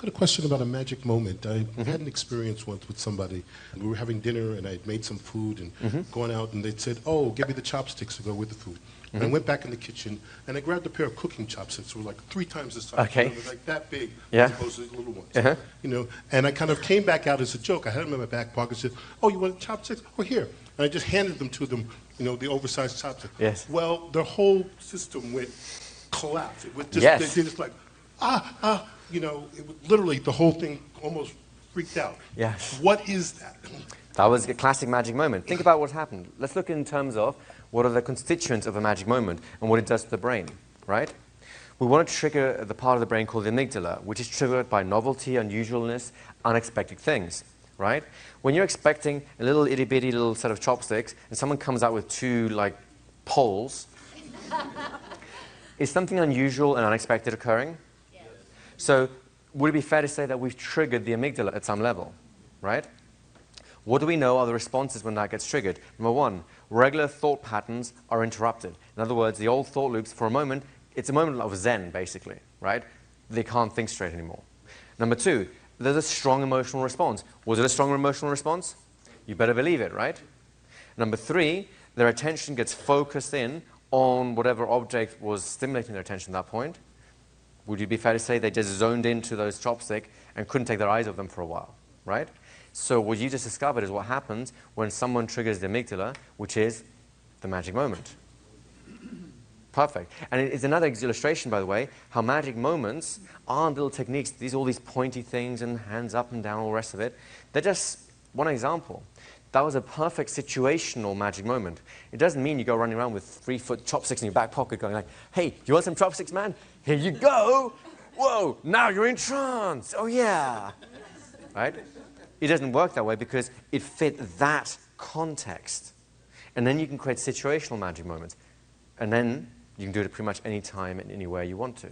a question about a magic moment. I had an experience once with somebody. We were having dinner, and I had made some food and going out, and they'd said, "Oh, give me the chopsticks to go with the food." And I went back in the kitchen, and I grabbed a pair of cooking chopsticks. They were like 3 times the size. Okay. You know, they were like that big, Yeah. as opposed to the little ones. You know, and I kind of came back out as a joke. I had them in my back pocket and said, "Oh, you want chopsticks? Oh, here." And I just handed them to them, you know, the oversized chopsticks. Yes. Well, their whole system went collapse. It was just, Yes. they just like, you know, it was literally the whole thing almost freaked out. Yes. What is that? That was a classic magic moment. Think about what happened. Let's look in terms of what are the constituents of a magic moment and what it does to the brain, right? We want to trigger the part of the brain called the amygdala, which is triggered by novelty, unusualness, unexpected things, right? When you're expecting a little itty-bitty little set of chopsticks and someone comes out with 2, like, poles, is something unusual and unexpected occurring? Yes. So would it be fair to say that we've triggered the amygdala at some level, right? What do we know are the responses when that gets triggered? Number 1, regular thought patterns are interrupted. In other words, the old thought loops, for a moment, it's a moment of zen, basically, right? They can't think straight anymore. Number 2, there's a strong emotional response. Was it a strong emotional response? You better believe it, right? Number 3, their attention gets focused in on whatever object was stimulating their attention at that point. Would it be fair to say they just zoned into those chopsticks and couldn't take their eyes off them for a while, right? So what you just discovered is what happens when someone triggers the amygdala, which is the magic moment. Perfect. And it's another illustration, by the way, how magic moments aren't little techniques. These all these pointy things and hands up and down, all the rest of it. They're just one example. That was a perfect situational magic moment. It doesn't mean you go running around with 3-foot chopsticks in your back pocket going like, "Hey, you want some chopsticks, man? Here you go. Whoa, now you're in trance. Oh, yeah." Right? It doesn't work that way because it fit that context. And then you can create situational magic moments. And then you can do it pretty much any time and anywhere you want to.